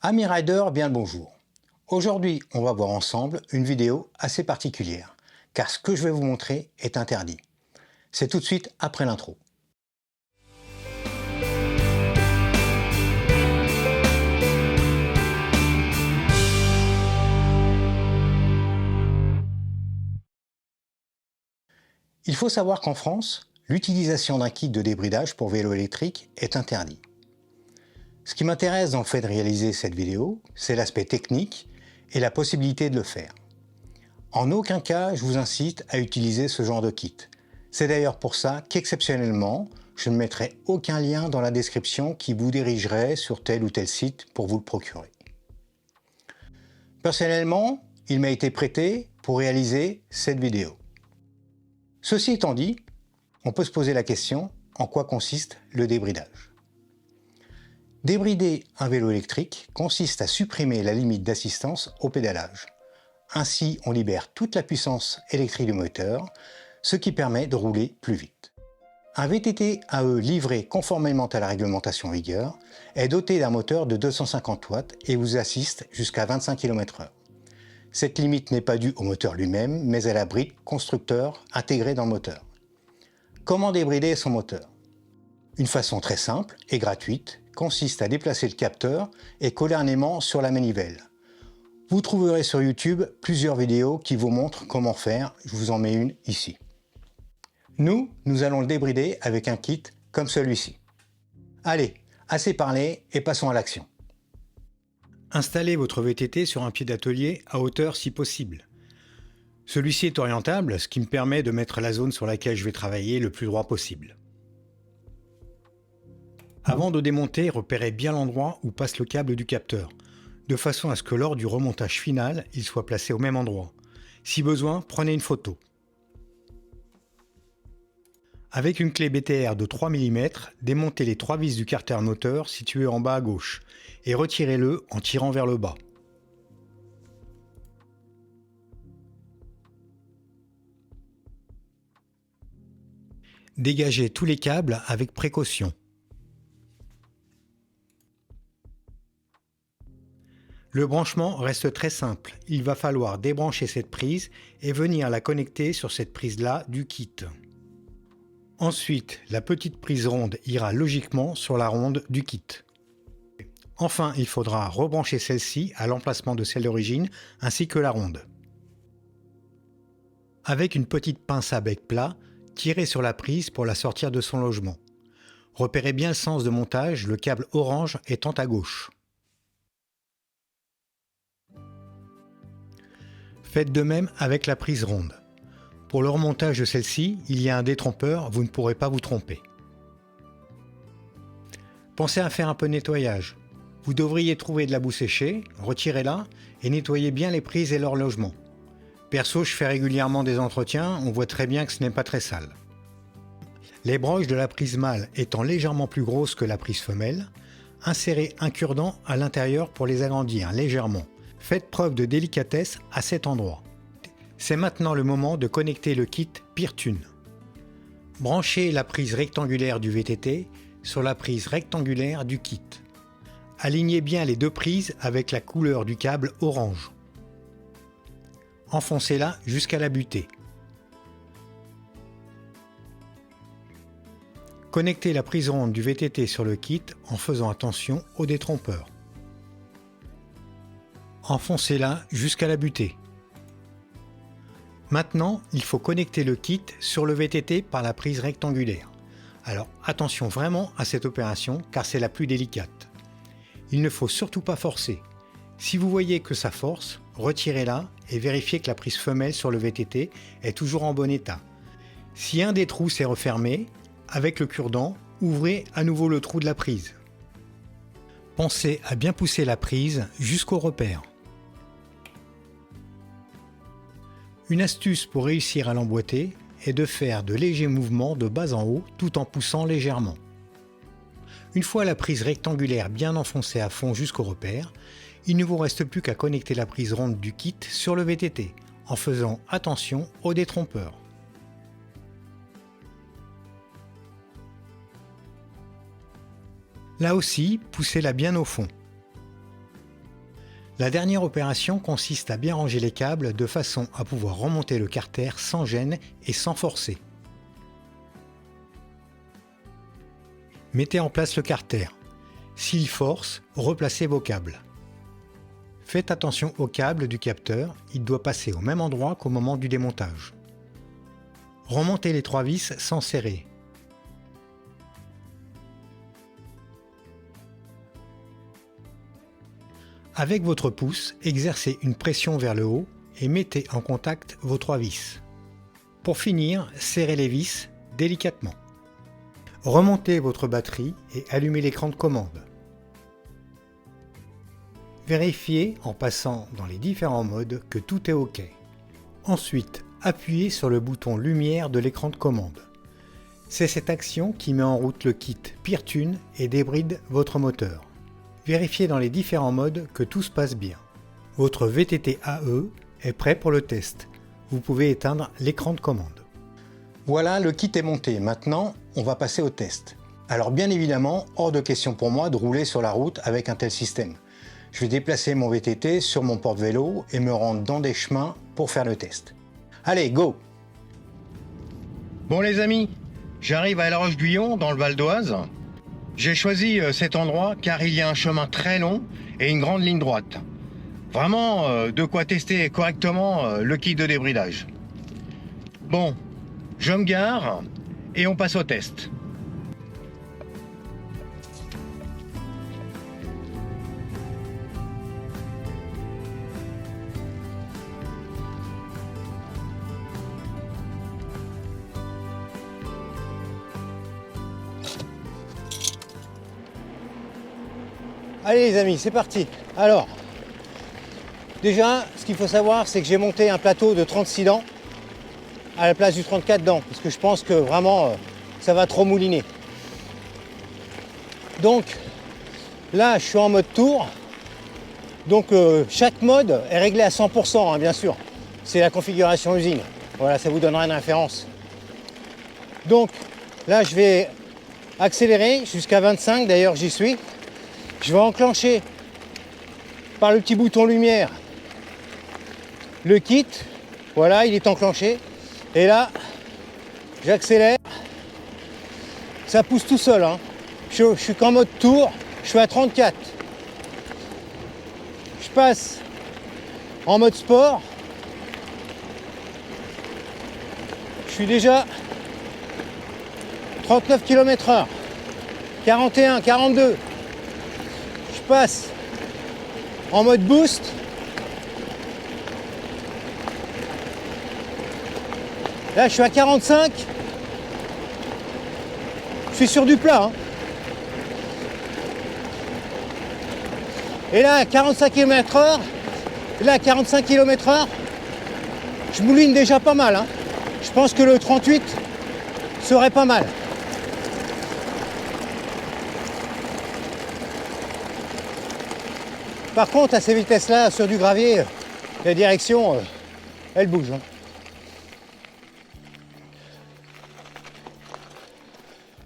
Amis riders, bien le bonjour. Aujourd'hui, on va voir ensemble une vidéo assez particulière, car ce que je vais vous montrer est interdit. C'est tout de suite après l'intro. Il faut savoir qu'en France, l'utilisation d'un kit de débridage pour vélo électrique est interdit. Ce qui m'intéresse dans le fait de réaliser cette vidéo, c'est l'aspect technique et la possibilité de le faire. En aucun cas, je vous incite à utiliser ce genre de kit. C'est d'ailleurs pour ça qu'exceptionnellement, je ne mettrai aucun lien dans la description qui vous dirigerait sur tel ou tel site pour vous le procurer. Personnellement, il m'a été prêté pour réaliser cette vidéo. Ceci étant dit, on peut se poser la question en quoi consiste le débridage. Débrider un vélo électrique consiste à supprimer la limite d'assistance au pédalage. Ainsi, on libère toute la puissance électrique du moteur, ce qui permet de rouler plus vite. Un VTT AE livré conformément à la réglementation en vigueur est doté d'un moteur de 250 watts et vous assiste jusqu'à 25 km/h. Cette limite n'est pas due au moteur lui-même, mais à la brique constructeur intégrée dans le moteur. Comment débrider son moteur? Une façon très simple et gratuite consiste à déplacer le capteur et coller un aimant sur la manivelle. Vous trouverez sur YouTube plusieurs vidéos qui vous montrent comment faire, je vous en mets une ici. Nous allons le débrider avec un kit comme celui-ci. Allez, assez parlé et passons à l'action. Installez votre VTT sur un pied d'atelier à hauteur si possible. Celui-ci est orientable, ce qui me permet de mettre la zone sur laquelle je vais travailler le plus droit possible. Avant de démonter, repérez bien l'endroit où passe le câble du capteur, de façon à ce que lors du remontage final, il soit placé au même endroit. Si besoin, prenez une photo. Avec une clé BTR de 3 mm, démontez les 3 vis du carter moteur situé en bas à gauche et retirez-le en tirant vers le bas. Dégagez tous les câbles avec précaution. Le branchement reste très simple, il va falloir débrancher cette prise et venir la connecter sur cette prise-là du kit. Ensuite, la petite prise ronde ira logiquement sur la ronde du kit. Enfin, il faudra rebrancher celle-ci à l'emplacement de celle d'origine ainsi que la ronde. Avec une petite pince à bec plat, tirez sur la prise pour la sortir de son logement. Repérez bien le sens de montage, le câble orange étant à gauche. Faites de même avec la prise ronde. Pour le remontage de celle-ci, il y a un détrompeur, vous ne pourrez pas vous tromper. Pensez à faire un peu de nettoyage. Vous devriez trouver de la boue séchée, retirez-la et nettoyez bien les prises et leur logement. Perso, je fais régulièrement des entretiens, on voit très bien que ce n'est pas très sale. Les broches de la prise mâle étant légèrement plus grosses que la prise femelle, insérez un cure-dent à l'intérieur pour les agrandir légèrement. Faites preuve de délicatesse à cet endroit. C'est maintenant le moment de connecter le kit Pirtune. Branchez la prise rectangulaire du VTT sur la prise rectangulaire du kit. Alignez bien les deux prises avec la couleur du câble orange. Enfoncez-la jusqu'à la butée. Connectez la prise ronde du VTT sur le kit en faisant attention au détrompeur. Enfoncez-la jusqu'à la butée. Maintenant, il faut connecter le kit sur le VTT par la prise rectangulaire. Alors attention vraiment à cette opération car c'est la plus délicate. Il ne faut surtout pas forcer. Si vous voyez que ça force, retirez-la et vérifiez que la prise femelle sur le VTT est toujours en bon état. Si un des trous s'est refermé, avec le cure-dent, ouvrez à nouveau le trou de la prise. Pensez à bien pousser la prise jusqu'au repère. Une astuce pour réussir à l'emboîter est de faire de légers mouvements de bas en haut tout en poussant légèrement. Une fois la prise rectangulaire bien enfoncée à fond jusqu'au repère, il ne vous reste plus qu'à connecter la prise ronde du kit sur le VTT en faisant attention au détrompeur. Là aussi, poussez-la bien au fond. La dernière opération consiste à bien ranger les câbles de façon à pouvoir remonter le carter sans gêne et sans forcer. Mettez en place le carter. S'il force, replacez vos câbles. Faites attention au câble du capteur, il doit passer au même endroit qu'au moment du démontage. Remontez les 3 vis sans serrer. Avec votre pouce, exercez une pression vers le haut et mettez en contact vos 3 vis. Pour finir, serrez les vis délicatement. Remontez votre batterie et allumez l'écran de commande. Vérifiez en passant dans les différents modes que tout est OK. Ensuite, appuyez sur le bouton lumière de l'écran de commande. C'est cette action qui met en route le kit PeerTune et débride votre moteur. Vérifiez dans les différents modes que tout se passe bien. Votre VTT AE est prêt pour le test. Vous pouvez éteindre l'écran de commande. Voilà, le kit est monté. Maintenant, on va passer au test. Alors bien évidemment, hors de question pour moi de rouler sur la route avec un tel système. Je vais déplacer mon VTT sur mon porte-vélo et me rendre dans des chemins pour faire le test. Allez, go! Bon les amis, j'arrive à La Roche-Guyon dans le Val d'Oise. J'ai choisi cet endroit car il y a un chemin très long et une grande ligne droite. Vraiment de quoi tester correctement le kit de débridage. Bon, je me gare et on passe au test. Allez les amis, c'est parti. Alors, déjà, ce qu'il faut savoir, c'est que j'ai monté un plateau de 36 dents à la place du 34 dents, parce que je pense que vraiment, ça va trop mouliner. Donc, là, je suis en mode tour. Donc, chaque mode est réglé à 100%, hein, bien sûr. C'est la configuration usine. Voilà, ça vous donnera une référence. Donc, là, je vais accélérer jusqu'à 25, d'ailleurs, j'y suis. Je vais enclencher par le petit bouton lumière le kit. Voilà, il est enclenché. Et là, j'accélère. Ça pousse tout seul. Hein. Je suis qu'en mode tour. Je suis à 34. Je passe en mode sport. Je suis déjà 39 km/h. 41, 42. Je passe en mode boost. Là, je suis à 45. Je suis sur du plat. Hein. Et là, à 45 km/h, là, à 45 km/h, je mouline déjà pas mal. Hein. Je pense que le 38 serait pas mal. Par contre, à ces vitesses-là, sur du gravier, la direction, elle bouge. Hein.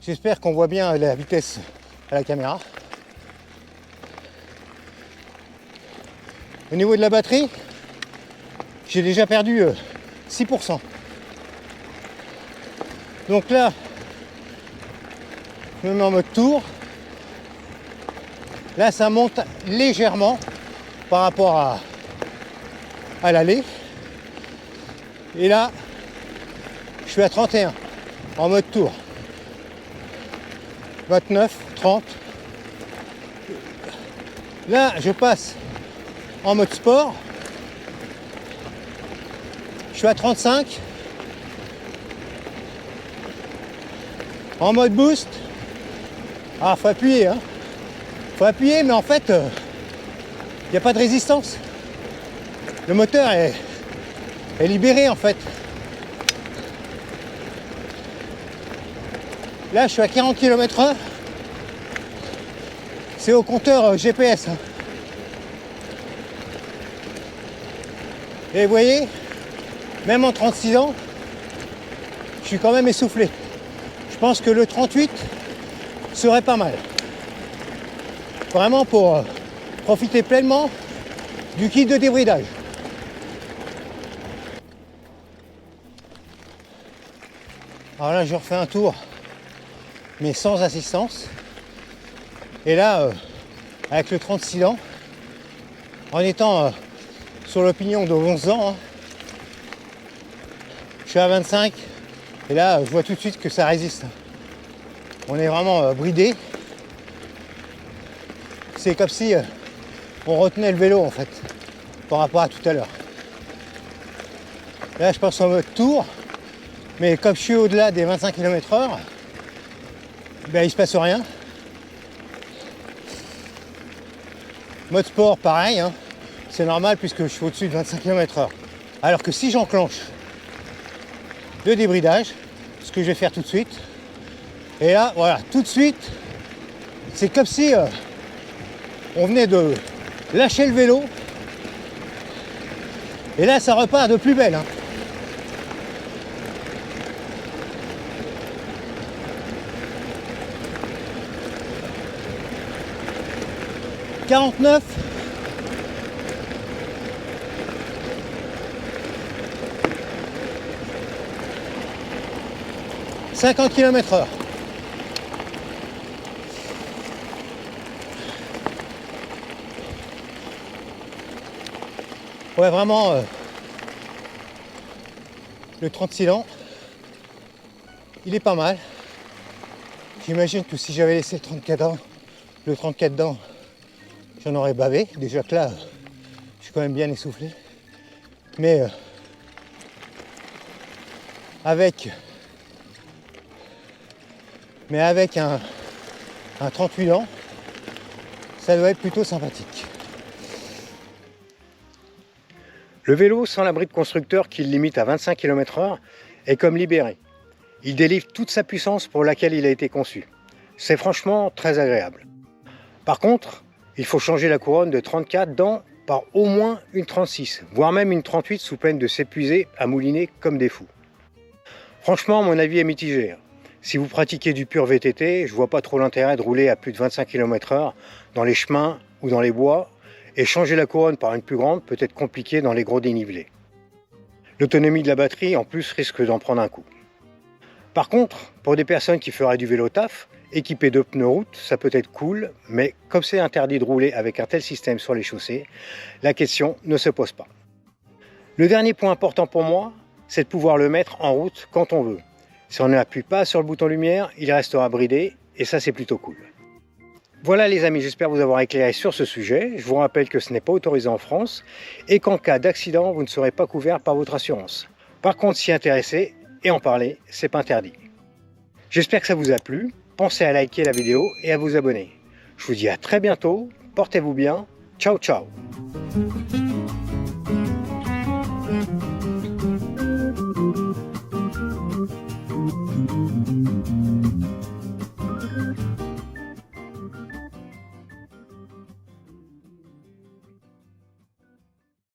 J'espère qu'on voit bien la vitesse à la caméra. Au niveau de la batterie, j'ai déjà perdu 6%. Donc là, je me mets en mode tour. Là, ça monte légèrement par rapport à l'allée. Et là, je suis à 31 en mode tour. 29, 30. Là, je passe en mode sport. Je suis à 35. En mode boost. Ah, faut appuyer, hein. Faut appuyer, mais en fait, il n'y a pas de résistance. Le moteur est libéré, en fait. Là, je suis à 40 km/h. C'est au compteur GPS. Hein. Et vous voyez, même en 36 ans, je suis quand même essoufflé. Je pense que le 38 serait pas mal. Vraiment pour profiter pleinement du kit de débridage. Alors là, je refais un tour, mais sans assistance. Et là, avec le 36 dents, en étant sur le pignon de 11 ans, hein, je suis à 25. Et là, je vois tout de suite que ça résiste. On est vraiment bridé. C'est comme si on retenait le vélo en fait, par rapport à tout à l'heure. Là, je passe en mode tour. Mais comme je suis au-delà des 25 km/h, ben, il se passe rien. Mode sport, pareil, hein. C'est normal puisque je suis au-dessus de 25 km/h. Alors que si j'enclenche le débridage, ce que je vais faire tout de suite, et là, voilà, tout de suite, c'est comme si on venait de lâcher le vélo, et là, ça repart de plus belle, hein. « 49 » 50 km/h. Ouais, vraiment, le 36 dents, il est pas mal. J'imagine que si j'avais laissé le 34 dents, j'en aurais bavé. Déjà que là, je suis quand même bien essoufflé. Mais avec un 38 dents, ça doit être plutôt sympathique. Le vélo sans l'abri de constructeur qui le limite à 25 km/h est comme libéré. Il délivre toute sa puissance pour laquelle il a été conçu. C'est franchement très agréable. Par contre, il faut changer la couronne de 34 dents par au moins une 36, voire même une 38 sous peine de s'épuiser à mouliner comme des fous. Franchement, mon avis est mitigé. Si vous pratiquez du pur VTT, je vois pas trop l'intérêt de rouler à plus de 25 km/h dans les chemins ou dans les bois, et changer la couronne par une plus grande peut être compliqué dans les gros dénivelés. L'autonomie de la batterie en plus risque d'en prendre un coup. Par contre, pour des personnes qui feraient du vélo taf, équipées de pneus route, ça peut être cool, mais comme c'est interdit de rouler avec un tel système sur les chaussées, la question ne se pose pas. Le dernier point important pour moi, c'est de pouvoir le mettre en route quand on veut. Si on n'appuie pas sur le bouton lumière, il restera bridé, et ça c'est plutôt cool. Voilà les amis, j'espère vous avoir éclairé sur ce sujet. Je vous rappelle que ce n'est pas autorisé en France et qu'en cas d'accident, vous ne serez pas couvert par votre assurance. Par contre, s'y intéresser et en parler, c'est pas interdit. J'espère que ça vous a plu. Pensez à liker la vidéo et à vous abonner. Je vous dis à très bientôt. Portez-vous bien. Ciao, ciao.